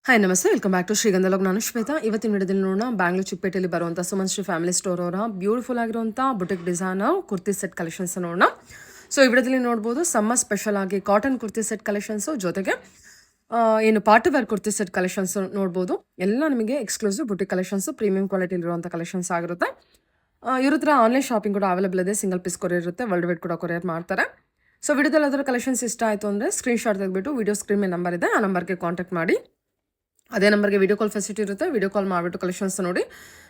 Hi ನಮಸ್ತೆ, welcome back to ಶ್ರೀಗಂಧಲೋಕ್. ನಾನು ಶ್ವೇತಾ. ಇವತ್ತಿನ ವಿಡಿಯೋದಲ್ಲಿ ನೋಡೋಣ ಬ್ಯಾಂಗ್ಳೂರ್ ಚಿಕ್ಕಪೇಟೆಯಲ್ಲಿ ಬರುವಂಥ ಸುಮನ್ ಶ್ರೀ ಫ್ಯಾಮಿಲಿ ಸ್ಟೋರ್ ಅವರ ಬ್ಯೂಟಿಫುಲ್ ಆಗಿರುವಂಥ boutique designer kurti set collections ನೋಡೋಣ. ಸೊ ಈ ವಿಡಿಯೋದಲ್ಲಿ ನೋಡ್ಬೋದು ಸಮ್ಮರ್ ಸ್ಪೆಷಲ್ ಆಗಿ ಕಾಟನ್ ಕುರ್ತಿ ಸೆಟ್ ಕಲೆಕ್ಷನ್ಸು ಜೊತೆಗೆ ಏನು party wear kurti set collections ನೋಡ್ಬೋದು. ಎಲ್ಲ ನಿಮಗೆ ಎಕ್ಸ್ಕ್ಲೂಸಿವ್ ಬುಟಿಕ್ ಕಲೆಕ್ಷನ್ಸ್, ಪ್ರೀಮಿಯಂ ಕ್ವಾಲಿಟಿಲಿರುವಂಥ ಕಲೆಕ್ಷನ್ಸ್ ಆಗಿರುತ್ತೆ. ಇವ್ರ ಹತ್ರ ಆನ್ಲೈನ್ ಶಾಪಿಂಗ್ ಕೂಡ ಅವೈಲೇಬಲ್ ಇದೆ. ಸಿಂಗಲ್ ಪೀಸ್ ಕೊರಿಯರ್ ಇರುತ್ತೆ, ವರ್ಲ್ಡ್ ವೈಡ್ ಕೂಡ ಕೊರಿಯರ್ ಮಾಡ್ತಾರೆ. ಸೊ ವಿಡಿಯೋದಲ್ಲಿ ಅದರ ಕಲೆಕ್ಷನ್ಸ್ ಇಷ್ಟ ಆಯಿತು ಅಂದರೆ ಸ್ಕ್ರೀನ್ಶಾಟ್ ತೆಗೆದುಬಿಟ್ಟು ವಿಡಿಯೋ ಸ್ಕ್ರೀನ್ ಮೇಲೆ ನಂಬರ್ ಇದೆ, ಆ ನಂಬರ್ಗೆ ಕಾಂಟ್ಯಾಕ್ಟ್ ಮಾಡಿ. ಅದೇ ನಂಬರ್ಗೆ ವಿಡಿಯೋ ಕಾಲ್ ಫೆಸಿಲಿಟಿ ಇರುತ್ತೆ. ವಿಡಿಯೋ ಕಾಲ್ ಮಾಡಿಬಿಟ್ಟು ಕಲೆಕ್ಷನ್ಸ್ ನೋಡಿ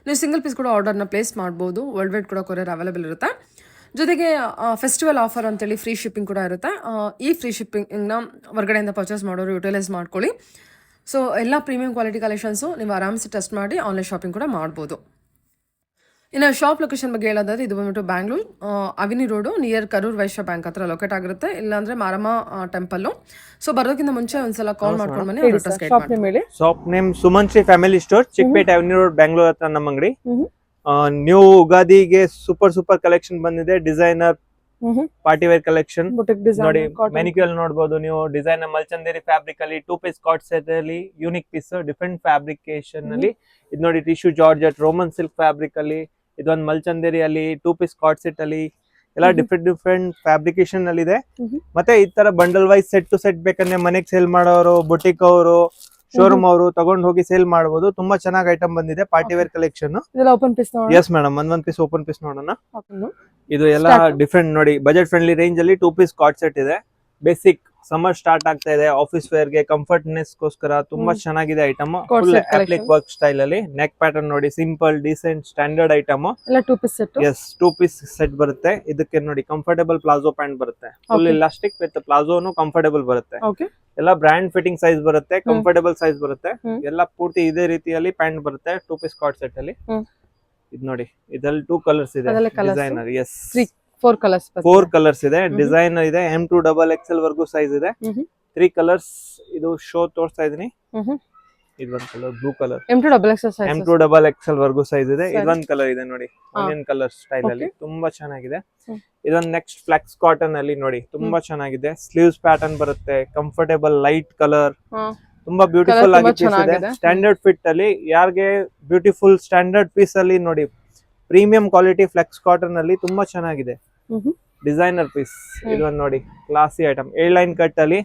ನೀವು ಸಿಂಗಲ್ ಪೀಸ್ ಕೂಡ ಆರ್ಡರ್ನ ಪ್ಲೇಸ್ ಮಾಡ್ಬೋದು. ವರ್ಲ್ಡ್ ವೈಡ್ ಕೂಡ ಕೊರಿಯರ್ ಅವೈಲೇಬಲ್ ಇರುತ್ತೆ. ಜೊತೆಗೆ ಫೆಸ್ಟಿವಲ್ ಆಫರ್ ಅಂತೇಳಿ ಫ್ರೀ ಶಿಪ್ಪಿಂಗ್ ಕೂಡ ಇರುತ್ತೆ. ಈ ಫ್ರೀ ಶಿಪ್ಪಿಂಗ್ನ ಹೊರಗಡೆಯಿಂದ ಪರ್ಚೇಸ್ ಮಾಡೋರು ಯುಟಿಲೈಸ್ ಮಾಡ್ಕೊಳ್ಳಿ. ಸೊ ಎಲ್ಲ ಪ್ರೀಮಿಯಂ ಕ್ವಾಲಿಟಿ ಕಲೆಕ್ಷನ್ಸು ನೀವು ಆರಾಮ್ಸೆ ಟೆಸ್ಟ್ ಮಾಡಿ ಆನ್ಲೈನ್ ಶಾಪಿಂಗ್ ಕೂಡ ಮಾಡ್ಬೋದು. ಇನ್ನು ಶಾಪ್ ಲೊಕೇಶನ್ ಬಗ್ಗೆ ಹೇಳೋದಾದ್ರೆ ಇದು ಬಂದ್ಬಿಟ್ಟು Bangalore ಅವಿನಿ road near Karur Vysya bank ಹತ್ರ ಲೊಕೇಟ್ ಆಗಿರುತ್ತೆ. ಇಲ್ಲಾಂದ್ರೆ ಮಾರಮ್ಮ ಟೆಂಪಲ್. ಸೊ ಬರೋದಕ್ಕಿಂತ ಮುಂಚೆ ಒಂದ್ಸಲ ಕಾಲ್ ಮಾಡ್ಕೊಂಡು ಬನ್ನಿ. Shop name Suman Shri family store, Chickpet ಅವಿನಿ road, Bangalore ಹತ್ರ ನಮ್ಮ ಅಂಗಡಿ. ನ್ಯೂ ಉಗಾದಿಗೆ ಸೂಪರ್ ಕಲೆಕ್ಷನ್ ಬಂದಿದೆ. ಡಿಸೈನರ್ ಪಾರ್ಟಿ ವೇರ್ ಕಲೆಕ್ಷನ್ ನೋಡಿ. ಮೆನಿಕ್ಯೂಲ್ ನೋಡಬಹುದು ನೀವು. ಡಿಸೈನರ್ ಮಲ್ಚಂದೇರಿ ಫ್ಯಾಬ್ರಿಕ್ ಅಲ್ಲಿ 2 ಪೀಸ್ ಕಾಟ್ ಸೆಟ್ ಅಲ್ಲಿ ಯೂನಿಕ್ ಪೀಸ್, ಡಿಫ್ರೆಂಟ್ ಫ್ಯಾಬ್ರಿಕೇಶನ್ ಅಲ್ಲಿ. ಇದು ನೋಡಿ tissue georgette Roman silk fabric ಅಲ್ಲಿ. ಇದೊಂದು ಮಲ್ಚಂದೇರಿ ಅಲ್ಲಿ 2 ಪೀಸ್ ಕಾಟ್ ಸೆಟ್ ಅಲ್ಲಿ ಎಲ್ಲ ಡಿಫ್ರೆಂಟ್ ಫ್ಯಾಬ್ರಿಕೇಶನ್ ಅಲ್ಲಿ ಇದೆ. ಮತ್ತೆ ಈ ತರ bundle wise set to set ಬೇಕಂದ್ರೆ ಮನೆಗೆ ಸೇಲ್ ಮಾಡೋರು, ಬುಟಿಕ್ ಅವರು, ಶೋರೂಮ್ ಅವರು ತಗೊಂಡ್ ಹೋಗಿ ಸೇಲ್ ಮಾಡಬಹುದು. ತುಂಬಾ ಚೆನ್ನಾಗಿ ಐಟಮ್ ಬಂದಿದೆ party wear collection. Yes madam, ಒಂದ್ ಪೀಸ್ ಓಪನ್ ಪೀಸ್ ನೋಡೋಣ. ಇದು ಎಲ್ಲ ಡಿಫ್ರೆಂಟ್ ನೋಡಿ. ಬಜೆಟ್ ಫ್ರೆಂಡ್ಲಿ ರೇಂಜ್ ಅಲ್ಲಿ 2 ಪೀಸ್ ಕಾಟ್ ಸೆಟ್ ಇದೆ. ಬೇಸಿಕ್ ಸಮ್ಮರ್ ಸ್ಟಾರ್ಟ್ ಆಗ್ತಾ ಇದೆ, ಆಫೀಸ್ ವೇರ್ ಗೆ ಕಂಫರ್ಟ್ನೆಸ್ ಗೋಸ್ಕರ ತುಂಬಾ ಚೆನ್ನಾಗಿದೆ item. Full applique work style ಅಲ್ಲಿ. ನೆಕ್ ಪ್ಯಾಟರ್ನ್ ನೋಡಿ, simple decent standard item. Yes 2 piece set ಬರುತ್ತೆ. ಇದಕ್ಕೆ ನೋಡಿ ಕಂಫರ್ಟೇಬಲ್ ಪ್ಲಾಜೋ ಪ್ಯಾಂಟ್ ಬರುತ್ತೆ. ಫುಲ್ ಇಲಾಸ್ಟಿಕ್ ವಿತ್ ಪ್ಲಾಜೋನು ಕಂಫರ್ಟೇಬಲ್ ಬರುತ್ತೆ. ಎಲ್ಲ ಬ್ರಾಂಡ್ ಫಿಟ್ಟಿಂಗ್ ಸೈಜ್ ಬರುತ್ತೆ, ಕಂಫರ್ಟೇಬಲ್ ಸೈಜ್ ಬರುತ್ತೆ. ಎಲ್ಲ ಪೂರ್ತಿ ಇದೇ ರೀತಿಯಲ್ಲಿ ಪ್ಯಾಂಟ್ ಬರುತ್ತೆ 2 ಪೀಸ್ ಕಾಟ್ ಸೆಟ್ ಅಲ್ಲಿ. ಇದು ನೋಡಿ, ಇದ್ರಲ್ಲಿ 2 ಕಲರ್ಸ್ ಇದೆ. ಡಿಸೈನರ್ ಎಸ್ 4 ಕಲರ್ಸ್ ಇದೆ. ಡಿಸೈನರ್ ಇದೆ. M2XXL ವರ್ಗೂ ಸೈಜ್ ಇದೆ. 3 ಕಲರ್ಸ್. ಇದು ಶೋ ತೋರಿಸ್ತಾ ಇದೀನಿ. ಇದೊಂದು ಕಲರ್ ಬ್ಲೂ ಕಲರ್, M2XXL ವರ್ಗೂ ಸೈಜ್ ಇದೆ. ಇದೊಂದು ಕಲರ್ ಇದೆ ನೋಡಿ, ಆನಿಯನ್ ಕಲರ್ ಸ್ಟೈಲ್ ಅಲ್ಲಿ ತುಂಬಾ ಚೆನ್ನಾಗಿದೆ. ಇದೊಂದು ನೆಕ್ಸ್ಟ್ ಫ್ಲೆಕ್ಸ್ ಕಾಟನ್ ಅಲ್ಲಿ ನೋಡಿ, ತುಂಬಾ ಚೆನ್ನಾಗಿದೆ. ಸ್ಲೀವ್ಸ್ ಪ್ಯಾಟರ್ನ್ ಬರುತ್ತೆ, ಕಂಫರ್ಟೇಬಲ್ ಲೈಟ್ ಕಲರ್, ತುಂಬಾ ಬ್ಯೂಟಿಫುಲ್ ಆಗಿ ಪೀಸ್ ಇದೆ. ಸ್ಟ್ಯಾಂಡರ್ಡ್ ಫಿಟ್ ಅಲ್ಲಿ ಯಾರಿಗೆ ಬ್ಯೂಟಿಫುಲ್ ಸ್ಟ್ಯಾಂಡರ್ಡ್ ಪೀಸ್ ಅಲ್ಲಿ ನೋಡಿ, ಪ್ರೀಮಿಯಂ ಕ್ವಾಲಿಟಿ ಫ್ಲೆಕ್ಸ್ ಕಾಟನ್ ಅಲ್ಲಿ ತುಂಬಾ ಚೆನ್ನಾಗಿದೆ. Designer piece. ಇದೊಂದು ನೋಡಿ classy item. A line cut ಅಲ್ಲಿ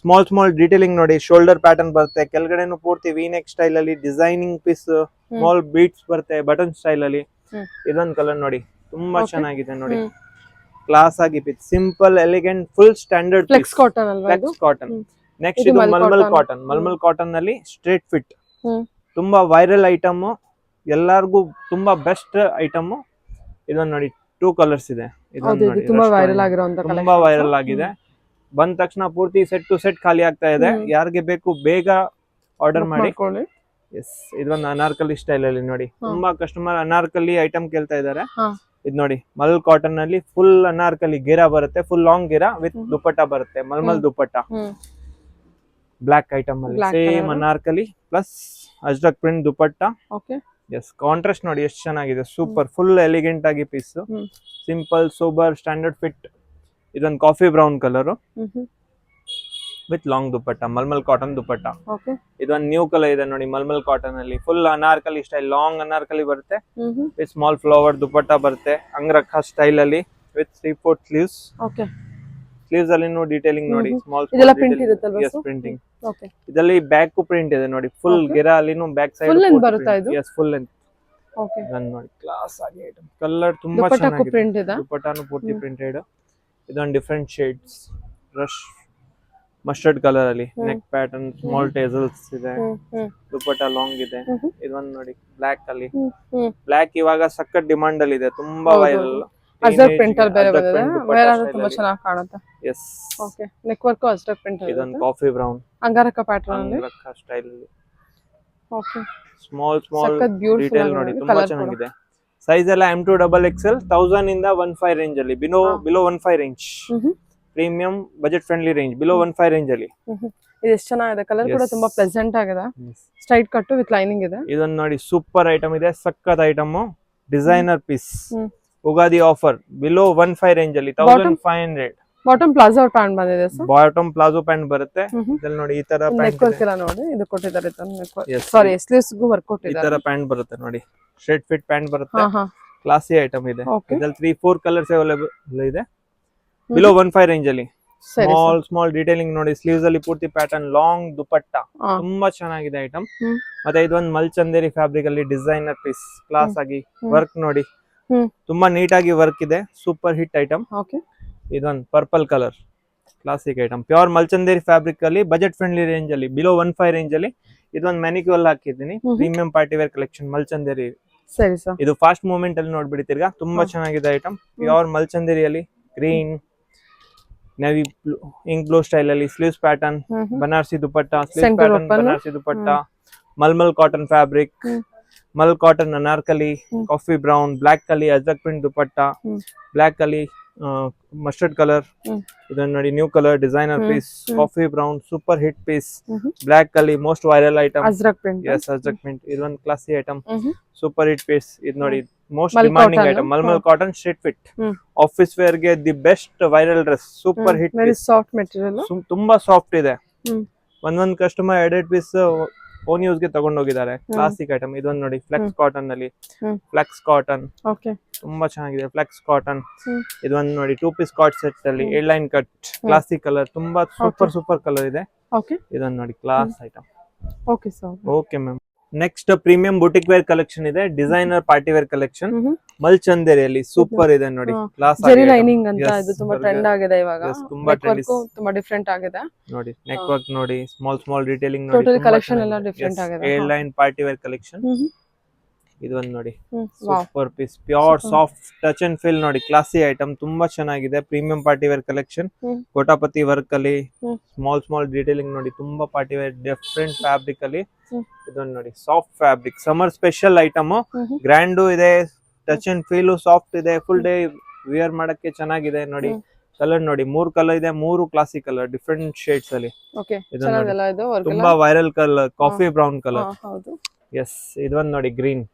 ಸ್ಮಾಲ್ ಡೀಟೇಲಿಂಗ್ ನೋಡಿ. ಶೋಲ್ಡರ್ ಪ್ಯಾಟರ್ನ್ ಬರುತ್ತೆ. ಕೆಳಗಡೆನು ಪೂರ್ತಿ ವಿ ನೆಕ್ ಸ್ಟೈಲ್ ಅಲ್ಲಿ ಡಿಸೈನಿಂಗ್ ಪೀಸ್, ಸ್ಮಾಲ್ ಬೀಟ್ಸ್ ಬರುತ್ತೆ ಬಟನ್ ಸ್ಟೈಲ್ ಅಲ್ಲಿ. ಇದೊಂದು ಕಲರ್ ನೋಡಿ, ತುಂಬಾ ಚೆನ್ನಾಗಿದೆ ನೋಡಿ. ಕ್ಲಾಸ್ ಆಗಿ piece, simple elegant full standard flex cotton. Next ಇದು ಮಲ್ಮಲ್ ಕಾಟನ್ ನಲ್ಲಿ ಸ್ಟ್ರೇಟ್ ಫಿಟ್. ತುಂಬಾ ವೈರಲ್ ಐಟಮ್, ಎಲ್ಲಾರ್ಗು ತುಂಬಾ ಬೆಸ್ಟ್ ಐಟಮ್. ಇದೊಂದು ನೋಡಿ 2 ಕಲರ್ಸ್ ಇದೆ. ತುಂಬಾ ವೈರಲ್ ಆಗಿದೆ. ಬಂದ ತಕ್ಷಣ ಪೂರ್ತಿ ಸೆಟ್ ಟು ಸೆಟ್ ಖಾಲಿ ಆಗ್ತಾ ಇದೆ. ಯಾರಿಗೆ ಬೇಕು ಬೇಗ ಆರ್ಡರ್ ಮಾಡಿ. ಎಸ್ ಇದೊಂದು ಅನಾರ್ಕಲಿ ಸ್ಟೈಲ್ ಅಲ್ಲಿ ನೋಡಿ. ತುಂಬಾ ಕಸ್ಟಮರ್ ಅನಾರ್ಕಲಿ ಐಟಮ್ ಕೇಳ್ತಾ ಇದಾರೆ. ಇದು ನೋಡಿ ಮಲ್ ಕಾಟನ್ ನಲ್ಲಿ ಫುಲ್ ಅನಾರ್ಕಲಿ ಗೆರಾ ಬರುತ್ತೆ. Full long ghera with dupatta ಬರುತ್ತೆ. ಮಲ್ಮಲ್ ದುಪಟ್ಟ. ಬ್ಲಾಕ್ ಐಟಮ್ ಅಲ್ಲಿ same anarkali plus ajrakh print dupatta. Yes contrast ನೋಡಿ ಎಷ್ಟು ಚೆನ್ನಾಗಿದೆ. ಸೂಪರ್ ಫುಲ್ ಎಲಿಗೆಂಟ್ ಆಗಿ piece. Simple sober standard fit. ಇದೊಂದು coffee brown colour with long dupatta, mulmul cotton dupatta. ಇದೊಂದು ನ್ಯೂ ಕಲರ್ ಇದೆ ನೋಡಿ, ಮಲ್ಮಲ್ ಕಾಟನ್ ಅಲ್ಲಿ full anarkali style, long anarkali ಬರುತ್ತೆ ವಿತ್ ಸ್ಮಾಲ್ ಫ್ಲವರ್ ದುಪಟ್ಟ ಬರುತ್ತೆ. ಅಂಗರಖಾ ಸ್ಟೈಲ್ ಅಲ್ಲಿ ವಿತ್ 3/4 ಸ್ಲೀವ್ಸ್. ಸ್ಲೀವ್ಸ್ ಅಲ್ಲಿ ಡೀಟೇಲಿಂಗ್ ನೋಡಿ, ಸ್ಮಾಲ್ ಪ್ರಿಂಟಿಂಗ್. ಇದರಲ್ಲಿ ಬ್ಯಾಕ್ ಪ್ರಿಂಟ್ ಇದೆ ನೋಡಿ. ಫುಲ್ ಗೆರಾ ಅಲ್ಲಿನೂ ಬ್ಯಾಕ್ ಸೈಡ್ ಫುಲ್ ಲೆಂತ್. ನೋಡಿ ಕ್ಲಾಸ್ ಆಗಿ ಐಟಮ್. ಕಲರ್ ತುಂಬಾ ಚೆನ್ನಾಗಿದೆ. ದುಪಟ್ಟಾನು ಪೂರ್ತಿ ಪ್ರಿಂಟೆಡ್. ಇದೊಂದು different shades. Rush mustard colour ಅಲ್ಲಿ ನೆಕ್ ಪ್ಯಾಟರ್ನ್, ಸ್ಮಾಲ್ ಟೇಸಲ್ಸ್ ಇದೆ. ದುಪಟ್ಟ ಲಾಂಗ್ ಇದೆ. ಇದೊಂದು ನೋಡಿ ಬ್ಲಾಕ್ ಅಲ್ಲಿ. ಬ್ಲಾಕ್ ಇವಾಗ ಸಖತ್ ಡಿಮಾಂಡ್ ಅಲ್ಲಿ ಇದೆ, ತುಂಬಾ ವೈರಲ್. ಅಜ್ರಕ್ ಪ್ರಿಂಟ್ ಅಲ್ಲಿ ಬೇರೆ ಬಂದಿದೆ. ವೇರ್ ಆದ್ರೆ ತುಂಬಾ ಚೆನ್ನಾಗಿ ಕಾಣುತ್ತೆ. Yes okay, neck work Ajrakh print ಅಲ್ಲಿ. ಇದೊಂದು ಕಾಫಿ ಬ್ರೌನ್ ಅಂಗಾರಕ ಪ್ಯಾಟರ್ನ್ ಅಲ್ಲಿ, ಅಂಗಾರಕ ಸ್ಟೈಲ್ ಅಲ್ಲಿ. ಓಕೆ, ಸ್ಮಾಲ್ ಡೀಟೇಲ್ ನೋಡಿ, ತುಂಬಾ ಚೆನ್ನಾಗಿದೆ. ಸೈಜ್ ಎಲ್ಲ M2XXL 1000 ಇಂದ 15 ರೇಂಜ್ ಅಲ್ಲಿ. Below 15 range. Premium budget friendly range. Below 15 range ಅಲ್ಲಿ. ಇದು ಎಷ್ಟು ಚೆನ್ನಾಗಿದೆ. ಕಲರ್ ಕೂಡ ತುಂಬಾ ಪ್ಲೆಸೆಂಟ್ ಆಗಿದೆ. ಸ್ಟ್ರೈಟ್ ಕಟ್ ವಿತ್ ಲೈನಿಂಗ್ ಇದೆ. ಇದೊಂದು ನೋಡಿ ಸೂಪರ್ ಐಟಮ್ ಇದೆ, ಸಕ್ಕತ್ item. Designer piece. Ugadi offer below 15 range ಅಲ್ಲಿ 1500. ಬಾಟಮ್ ಪ್ಲಾಜೋ ಪ್ಯಾಂಟ್ ಬಂದಿದೆ ಸರ್. ಬಾಟಮ್ ಪ್ಲಾಜೋ ಪ್ಯಾಂಟ್ ಬರುತ್ತೆ. ಇದ್ರಲ್ಲಿ ನೋಡಿ ಈ ತರ ನೆಕ್ ಪ್ಯಾಂಟ್ ವರ್ಕ್ ಎಲ್ಲ ನೋಡಿ ಇದು ಕೊಟ್ಟಿದ್ದಾರೆ. Yes. ಸಾರಿ ಸ್ಲೀವ್ಸ್ ಗೂ ವರ್ಕ್ ಈ ಕೊಟ್ಟಿದ್ದಾರೆ. ತರ ಪ್ಯಾಂಟ್ ಬರುತ್ತೆ ನೋಡಿ, ಸ್ಟ್ರೇಟ್ ಫಿಟ್ ಪ್ಯಾಂಟ್ ಬರುತ್ತೆ. ಹಾ ಹಾ ಕ್ಲಾಸಿ ಐಟಮ್ ಇದೆ. Okay. ಇದ್ರಲ್ಲಿ 3-4 ಕಲರ್ಸ್ ಅವೈಲೇಬಲ್ ಇದೆ. ಬಿಲೋ 1.5 ರೇಂಜ್ ಅಲ್ಲಿ ಸರಿ ಸ್ಮಾಲ್ ಡೀಟೇಲಿಂಗ್ ನೋಡಿ. ಸ್ಲೀವ್ಸ್ ಅಲ್ಲಿ ಪೂರ್ತಿ ಪ್ಯಾಟರ್ನ್, ಲಾಂಗ್ ದುಪಟ್ಟ, ಹಾ. ತುಂಬಾ ಚೆನ್ನಾಗಿದೆ ಐಟಮ್. ಹ್ಮ್. ಮತ್ತೆ ಇದೊಂದು ಮಲ್ಚಂದೇರಿ ಫ್ಯಾಬ್ರಿಕ್ ಅಲ್ಲಿ ಡಿಸೈನರ್ ಪೀಸ್, ಕ್ಲಾಸ್ ಆಗಿ ವರ್ಕ್ ನೋಡಿ, ತುಂಬಾ ನೀಟ್ ಆಗಿ ವರ್ಕ್ ಇದೆ. Super hit item. ಓಕೆ ಇದೊಂದು purple colour classic item, pure ಮಲ್ಚಂದೇರಿ fabric ಅಲ್ಲಿ ಬಜೆಟ್ ಫ್ರೆಂಡ್ಲಿ ರೇಂಜ್ ಅಲ್ಲಿ, ಬಿಲೋ 1.5 ರೇಂಜ್ ಅಲ್ಲಿ. ಇದೊಂದು ಮ್ಯಾನಿಕ್ಯೂಲ್ ಹಾಕಿದ್ದೀನಿ. Premium party wear collection ಮಲ್ಚಂದೇರಿ. ಸರಿ ಸರ್. ಇದು ಫಾಸ್ಟ್ ಮೂವ್ಮೆಂಟ್ ಅಲ್ಲಿ ನೋಡ್ಬಿಡಿ ತಿರ್ಗಾ, ತುಂಬಾ ಚೆನ್ನಾಗಿದೆ ಐಟಮ್. ಪ್ಯೂರ್ ಮಲ್ಚಂದೇರಿಯಲ್ಲಿ green navy ink blue style ಅಲ್ಲಿ sleeves pattern, Banarasi dupatta, sleeves Center pattern open. Banarasi dupatta, mulmul cotton fabric, mul cotton anarkali, coffee brown, black kali ajrakh print dupatta, black kali mustard colour. ಇದನ್ನ ನೋಡಿ, new colour designer piece, coffee brown super hit piece, black kali most viral item. Ajrakh print. Yes, ajrakh print. ಇದೊಂದು classy item, super hit piece. ಇದು ನೋಡಿ, most Mal demanding cotton, item, mulmul cotton straight fit office wear ಗೆ the best viral dress. Super hit very piece, soft material. ತುಂಬಾ soft ಇದೆ. ಒಂದೊಂದ್ customer ಎರಡೆರಡು piece own use ಗೆ ತಗೊಂಡ್ ಹೋಗಿದ್ದಾರೆ. Classic item. ಇದೊಂದು ನೋಡಿ, ಫ್ಲೆಕ್ಸ್ ಕಾಟನ್ ಅಲ್ಲಿ, ಫ್ಲೆಕ್ಸ್ ಕಾಟನ್ ಓಕೆ ತುಂಬಾ ಚೆನ್ನಾಗಿದೆ. Flex cotton. ಇದೊಂದು ನೋಡಿ, 2 ಪೀಸ್ ಕಾಟ್ ಸೆಟ್ ಅಲ್ಲಿ ಲೈನ್ ಕಟ್, ಕ್ಲಾಸಿಕ್ ಕಲರ್, ತುಂಬಾ ಸೂಪರ್ ಕಲರ್ ಇದೆ. ಓಕೆ ಇದೊಂದು ನೋಡಿ, class item. Okay sir. Okay ma'am. Next premium boutique wear collection ಇದೆ, ಡಿಸೈನರ್ ಪಾರ್ಟಿ ವೇರ್ ಕಲೆಕ್ಷನ್ ಮಲ್ಚಂದೇರಿಯಲ್ಲಿ. ಸೂಪರ್ ಇದೆ ನೋಡಿ, ಕ್ಲಾಸ್ ಜೆರಿ ಲೈನಿಂಗ್ ಅಂತ ಇದು ತುಂಬಾ ಟ್ರೆಂಡ್ ಆಗಿದೆ ಇವಾಗ. ತುಂಬಾ ನೆಕ್ ವರ್ಕ್ ತುಂಬಾ ಡಿಫರೆಂಟ್ ಆಗಿದೆ ನೋಡಿ. ನೆಕ್ ವರ್ಕ್ ನೋಡಿ, ಸ್ಮಾಲ್ ಡೀಟೇಲಿಂಗ್ ನೋಡಿ. ಟೋಟಲ್ ಕಲೆಕ್ಷನ್ ಎಲ್ಲ ಡಿಫರೆಂಟ್ ಆಗಿದೆ. Air line party wear collection. ಇದೊಂದು ನೋಡಿ, super piece, pure soft touch and feel ನೋಡಿ, ಕ್ಲಾಸಿ ಐಟಮ್, ತುಂಬಾ ಚೆನ್ನಾಗಿದೆ. Premium party wear collection, ಕೋಟಾಪತಿ work ಅಲ್ಲಿ ಸ್ಮಾಲ್ ಡೀಟೇಲಿಂಗ್ ನೋಡಿ, ತುಂಬಾ ಪಾರ್ಟಿ ವೇರ್ ಡಿಫರೆಂಟ್ ಫ್ಯಾಬ್ರಿಕ್ ಅಲ್ಲಿ. ಇದೊಂದು ನೋಡಿ, soft fabric, summer special item. Grand ಇದೆ, ಟಚ್ ಅಂಡ್ ಫೀಲ್ ಸಾಫ್ಟ್ ಇದೆ, ಫುಲ್ ಡೇ ವಿಯರ್ ಮಾಡಕ್ಕೆ ಚೆನ್ನಾಗಿದೆ ನೋಡಿ. ಕಲರ್ ನೋಡಿ, 3 ಕಲರ್ ಇದೆ, 3 ಕ್ಲಾಸಿಕ್ ಕಲರ್ ಡಿಫರೆಂಟ್ ಶೇಡ್ಸ್ ಅಲ್ಲಿ. ತುಂಬಾ viral colour, coffee brown colour. Yes, ಇದೊಂದು ನೋಡಿ, ಗ್ರೀನ್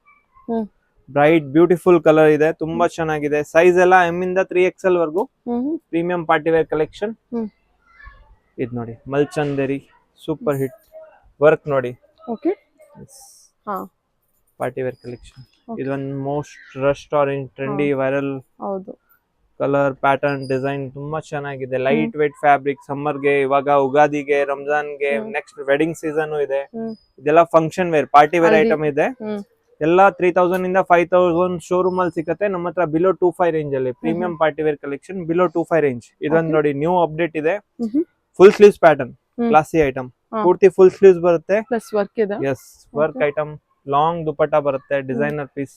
ಬ್ರೈಟ್ ಬ್ಯೂಟಿಫುಲ್ ಕಲರ್ ಇದೆ, ತುಂಬಾ ಚೆನ್ನಾಗಿದೆ. ಸೈಜ್ ಎಲ್ಲ M ಇಂದ 3XL ವರ್ಗು. Premium party wear collection. ಇದು ನೋಡಿ, ಮಲ್ಚಂದೇರಿ ಸೂಪರ್ ಹಿಟ್ ವರ್ಕ್ ನೋಡಿ. Okay party wear collection. ಇದೊಂದು most Rust orange trendy viral ಹೌದು ಕಲರ್, ಪ್ಯಾಟರ್ನ್, ಡಿಸೈನ್ ತುಂಬಾ ಚೆನ್ನಾಗಿದೆ. ಲೈಟ್ ವೇಟ್ ಫ್ಯಾಬ್ರಿಕ್, ಸಮ್ಮರ್ ಗೆ, ಇವಾಗ ಉಗಾದಿಗೆ, ರಂಜಾನ್ ಗೆ, ನೆಕ್ಸ್ಟ್ ವೆಡ್ಡಿಂಗ್ ಸೀಸನ್ ಇದೆ. ಇದೆಲ್ಲ function wear party wear item ಇದೆ. ಎಲ್ಲ 3000 ಇಂದ 5000 ಶೋರೂಮ್ ಅಲ್ಲಿ ಸಿಗುತ್ತೆ. ನಮ್ಮ ಹತ್ರ ಬಿಲೋ 25 ರೇಂಜ್ ಅಲ್ಲಿ premium party wear collection, below 25 range. ಇದೊಂದು ನೋಡಿ, ನ್ಯೂ ಅಪ್ಡೇಟ್ ಇದೆ. Full sleeves pattern, classy item, ಪೂರ್ತಿ ಫುಲ್ ಸ್ಲೀವ್ಸ್ ಬರುತ್ತೆ. ಪ್ಲಸ್ ವರ್ಕ್ ಇದೆ. Yes, work item, long dupatta ಬರುತ್ತೆ, ಡಿಸೈನರ್ ಪೀಸ್.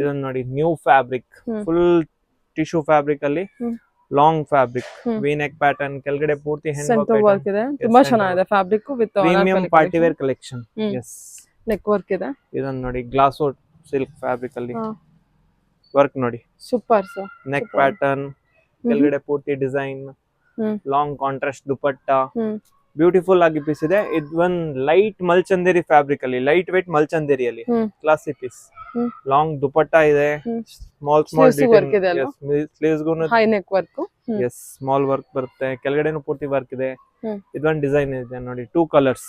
ಇದೊಂದು ನೋಡಿ, new fabric, full tissue fabric ಅಲ್ಲಿ long fabric, V neck pattern, ಕೆಳಗಡೆ ಪೂರ್ತಿ ಹ್ಯಾಂಡ್ ವರ್ಕ್ ಇದೆ. ತುಂಬಾ ಚೆನ್ನಾಗಿದೆ fabric with premium party wear collection. Yes, neck work ಇದೆ. ಇದೊಂದು ನೋಡಿ, ಗ್ಲಾಸೋ ಸಿಲ್ಕ್ ಫ್ಯಾಬ್ರಿಕ್ ಅಲ್ಲಿ ವರ್ಕ್ ನೋಡಿ, ಸೂಪರ್ ಸರ್. ನೆಕ್ ಪ್ಯಾಟರ್ನ್, ಕೆಳಗಡೆ ಪೂರ್ತಿ design, long contrast dupatta, beautiful ಆಗಿ ಪೀಸ್ ಇದೆ. ಇದೊಂದು ಲೈಟ್ ಮಲ್ಚಂದೇರಿ ಫ್ಯಾಬ್ರಿಕ್ ಅಲ್ಲಿ, ಲೈಟ್ ವೇಟ್ ಮಲ್ಚಂದೇರಿ ಅಲ್ಲಿ ಕ್ಲಾಸಿ ಪೀಸ್. ಲಾಂಗ್ ದುಪಟ್ಟ ಇದೆ, ಸ್ಮಾಲ್ ಸ್ಲೀವ್ಸ್ ಗೂ high neck work. Yes, small work ಬರುತ್ತೆ, ಕೆಳಗಡೆನೂ ಪೂರ್ತಿ ವರ್ಕ್ ಇದೆ. ಇದೊಂದು ಡಿಸೈನ್ ಇದೆ ನೋಡಿ, 2 ಕಲರ್ಸ್.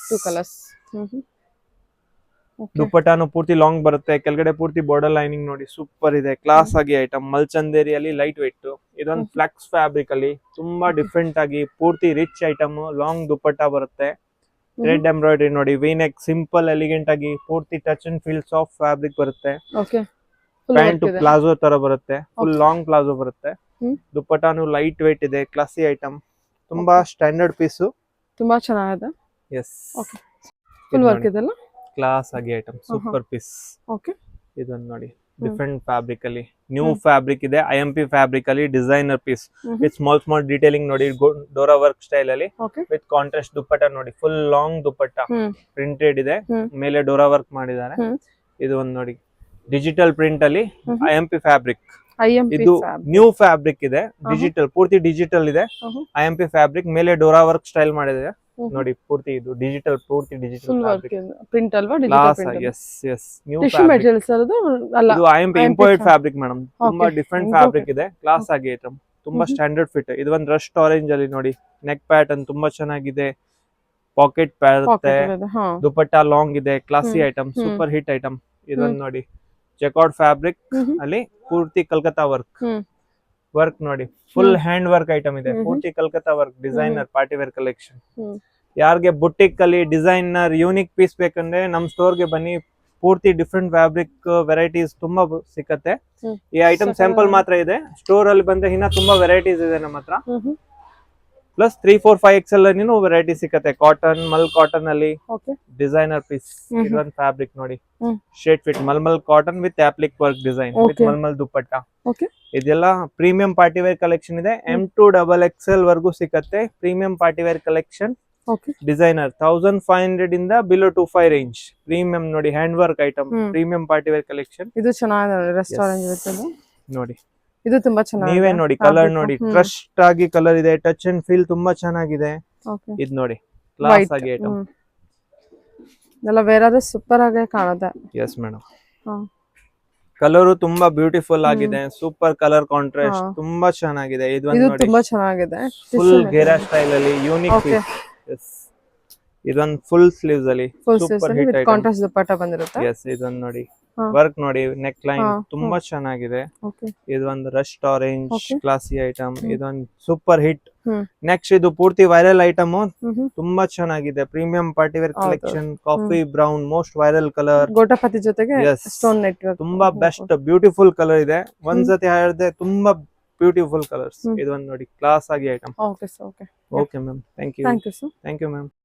ದುಪಟ್ಟಾನು ಪೂರ್ತಿ ಲಾಂಗ್ ಬರುತ್ತೆ, ಕೆಳಗಡೆ ಪೂರ್ತಿ ಬಾರ್ಡರ್ ಲೈನಿಂಗ್ ನೋಡಿ, ಸೂಪರ್ ಇದೆ, ಕ್ಲಾಸ್ ಆಗಿ ಐಟಮ್. ಮಲ್ಚಂದೇರಿಯಲ್ಲಿ ಲೈಟ್ ವೇಟ್. ಇದೊಂದು ಫ್ಲೆಕ್ಸ್ ಫ್ಯಾಬ್ರಿಕ್ ಅಲ್ಲಿ ತುಂಬಾ ಡಿಫ್ರೆಂಟ್ ಆಗಿ ಪೂರ್ತಿ ರಿಚ್ ಐಟಮ್, ಲಾಂಗ್ ದುಪಟ್ಟ ಬರುತ್ತೆ, ಥ್ರೆಡ್ ಎಂಬ್ರಾಯ್ಡರಿ ನೋಡಿ, ವಿ ನೆಕ್, ಸಿಂಪಲ್ ಎಲಿಗೆಂಟ್ ಆಗಿ ಪೂರ್ತಿ touch and feel soft fabric ಬರುತ್ತೆ. ಪ್ಯಾಂಟ್ ಪ್ಲಾಜೋ ತರ ಬರುತ್ತೆ, ಫುಲ್ ಲಾಂಗ್ ಪ್ಲಾಜೋ ಬರುತ್ತೆ. ದುಪಟ್ಟಾನು ಲೈಟ್ ವೇಟ್ ಇದೆ, ಕ್ಲಾಸಿ ಐಟಮ್, ತುಂಬಾ ಸ್ಟ್ಯಾಂಡರ್ಡ್ ಪೀಸು, ತುಂಬಾ ಚೆನ್ನಾಗಿದೆ. ಎಸ್, ಫುಲ್ ವರ್ಕ್ ಇದೆ, ಕ್ಲಾಸ್ ಆಗಿ ಐಟಮ್, ಸೂಪರ್ ಪೀಸ್. ಓಕೆ, ಇದೊಂದು ನೋಡಿ, ಡಿಫರೆಂಟ್ ಫ್ಯಾಬ್ರಿಕ್ ಅಲ್ಲಿ ನ್ಯೂ ಫ್ಯಾಬ್ರಿಕ್ ಇದೆ, IMP ಫ್ಯಾಬ್ರಿಕ್ ಅಲ್ಲಿ designer piece with small detailing ನೋಡಿ, ಡೋರಾ ವರ್ಕ್ ಸ್ಟೈಲ್ ಅಲ್ಲಿ ವಿತ್ ಕಾಂಟ್ರಾಸ್ಟ್ ದುಪಟ್ಟ ನೋಡಿ, ಫುಲ್ ಲಾಂಗ್ ದುಪಟ್ಟ ಪ್ರಿಂಟೆಡ್ ಇದೆ, ಮೇಲೆ ಡೋರಾ ವರ್ಕ್ ಮಾಡಿದ್ದಾರೆ. ಇದು ಒಂದು ನೋಡಿ, ಡಿಜಿಟಲ್ ಪ್ರಿಂಟ್ ಅಲ್ಲಿ IMP ಫ್ಯಾಬ್ರಿಕ್. ಇದು ನ್ಯೂ ಫ್ಯಾಬ್ರಿಕ್ ಇದೆ, ಡಿಜಿಟಲ್, ಪೂರ್ತಿ ಡಿಜಿಟಲ್ ಇದೆ. IMP ಫ್ಯಾಬ್ರಿಕ್ ಮೇಲೆ ಡೋರಾ ವರ್ಕ್ ಸ್ಟೈಲ್ ಮಾಡಿದೆ ನೋಡಿ, ಪೂರ್ತಿ ಇದು ಡಿಜಿಟಲ್, ಪೂರ್ತಿ ಡಿಜಿಟಲ್ ಪ್ರಿಂಟ್ ಅಲ್ವಾ? Digital print. Yes yes, new tissue materials ಅದು ಅಲ್ಲ, ಇದು IMP ಇಂಪೋರ್ಟೆಡ್ ಫ್ಯಾಬ್ರಿಕ್ ಮೇಡಮ್, ತುಂಬಾ ಡಿಫರೆಂಟ್ ಫ್ಯಾಬ್ರಿಕ್ ಇದೆ, ಕ್ಲಾಸ್ ಆಗಿ ಐಟಮ್. ತುಂಬಾ ಸ್ಟ್ಯಾಂಡರ್ಡ್ ಫಿಟ್. ಇದು ಒಂದು ರಸ್ಟ್ ಆರೆಂಜ್ ಅಲ್ಲಿ ನೋಡಿ, ನೆಕ್ ಪ್ಯಾಟರ್ನ್ ತುಂಬಾ ಚೆನ್ನಾಗಿದೆ, ಪಾಕೆಟ್ ಬರುತ್ತೆ, ದುಪಟ್ಟಾ ಲಾಂಗ್ ಇದೆ, classy item, super hit item. ಇದೊಂದು ನೋಡಿ ಚೆಕ್ಔಟ್ ಫ್ಯಾಬ್ರಿಕ್ ಅಲ್ಲಿ ಪೂರ್ತಿ ಕಲ್ಕತ್ತಾ ವರ್ಕ್ ನೋಡಿ, ಫುಲ್ ಹ್ಯಾಂಡ್ ವರ್ಕ್ ಐಟಮ್ ಇದೆ, ಪೂರ್ತಿ Calcutta work, designer party wear collection. ಯಾರಿಗೆ ಬುಟಿಕ್ ಅಲ್ಲಿ ಡಿಸೈನರ್ ಯೂನಿಕ್ ಪೀಸ್ ಬೇಕಂದ್ರೆ ನಮ್ ಸ್ಟೋರ್ ಗೆ ಬನ್ನಿ, ಪೂರ್ತಿ ಡಿಫ್ರೆಂಟ್ ಫ್ಯಾಬ್ರಿಕ್ ವೆರೈಟೀಸ್ ತುಂಬಾ ಸಿಕ್ಕತ್ತೆ. ಈ ಐಟಮ್ ಸ್ಯಾಂಪಲ್ ಮಾತ್ರ ಇದೆ, ಸ್ಟೋರ್ ಅಲ್ಲಿ ಬಂದ್ರೆ ಇನ್ನ ತುಂಬಾ ವೆರೈಟೀಸ್ ಇದೆ ನಮ್ಮ ಹತ್ರ. ಪ್ಲಸ್ 3, 4, 5 XL ಅಲ್ಲಿ ವೆರೈಟಿ ಸಿಕ್ಕತ್ತೆ. ಕಾಟನ್, ಮಲ್ ಕಾಟನ್ ಅಲ್ಲಿ ಡಿಸೈನರ್ ಪೀಸ್. ಇದೊಂದು ಫ್ಯಾಬ್ರಿಕ್ ನೋಡಿ, shade fit mulmul cotton with applique work design with mulmul dupatta. ಇದೆಲ್ಲ ಪ್ರೀಮಿಯಂ ಪಾರ್ಟಿ ವೇರ್ ಕಲೆಕ್ಷನ್ ಇದೆ. M2 XXL ವರ್ಗೂ ಸಿಕ್ಕತ್ತೆ premium party wear collection. Designer 1500 ಇಂದ ಬಿಲೋ 25 ರೇಂಜ್. ಪ್ರೀಮಿಯಂ ನೋಡಿ, hand work item, premium party wear collection. ಇದು ಚೆನ್ನಾಗಿದೆ, ರೆಸ್ಟೋರೆಂಟ್ ನೋಡಿ, ಇದು ತುಂಬಾ ಚೆನ್ನಾಗಿದೆ. ನೀವೇ ನೋಡಿ, ಕಲರ್ ನೋಡಿ, ಟ್ರಸ್ಟ್ ಆಗಿ ಕಲರ್ ಇದೆ, ಟಚ್ ಅಂಡ್ ಫೀಲ್ ತುಂಬಾ ಚೆನ್ನಾಗಿದೆ. ಇದು ನೋಡಿ, ಕ್ಲಾಸ್ ಆಗಿ ಐಟಮ್ ಇದೆಲ್ಲ ಬೇರೆ ಸೂಪರ್ ಆಗಿ ಕಾಣುತ್ತೆ. ಎಸ್ ಮೇಡಮ್, ಕಲರು ತುಂಬಾ ಬ್ಯೂಟಿಫುಲ್ ಆಗಿದೆ, ಸೂಪರ್ ಕಲರ್ ಕಾಂಟ್ರಾಸ್ಟ್ ತುಂಬಾ ಚೆನ್ನಾಗಿದೆ. ಇದು ತುಂಬಾ ಚೆನ್ನಾಗಿದೆ, ಫುಲ್ ಘೇರಾ ಸ್ಟೈಲ್ ಅಲ್ಲಿ ಯೂನಿಕ್ ಪೀಸ್. ಇದೊಂದು ಫುಲ್ ಸ್ಲೀವ್ಸ್ ಅಲ್ಲಿ super hit item, contrast dupatta ಬಂದಿರುತ್ತೆ. ಎಸ್, ಇದೊಂದು ನೋಡಿ, ವರ್ಕ್ ನೋಡಿ, ನೆಕ್ ಲೈನ್ ತುಂಬಾ ಚೆನ್ನಾಗಿದೆ. ಇದೊಂದು ರಸ್ಟ್ ಆರೆಂಜ್ ಕ್ಲಾಸಿ ಐಟಮ್, ಇದೊಂದು ಸೂಪರ್ ಹಿಟ್. ನೆಕ್ಸ್ಟ್ ಇದು ಪೂರ್ತಿ ವೈರಲ್ ಐಟಮ್, ತುಂಬಾ ಚೆನ್ನಾಗಿದೆ, premium party wear collection, coffee brown, most viral colour, gota patti ಜೊತೆಗೆ ಸ್ಟೋನ್ ನೆಟ್ವರ್ಕ್, ತುಂಬಾ ಬೆಸ್ಟ್ ಬ್ಯೂಟಿಫುಲ್ ಕಲರ್ ಇದೆ. ಒಂದ್ಸತಿ ಹೇಳಿದ್ರೆ ತುಂಬಾ ಬ್ಯೂಟಿಫುಲ್ ಕಲರ್ಸ್. ಇದೊಂದು ನೋಡಿ, ಕ್ಲಾಸ್ ಆಗಿ item. Okay okay ma'am, thank you. Thank you sir. Thank you ma'am.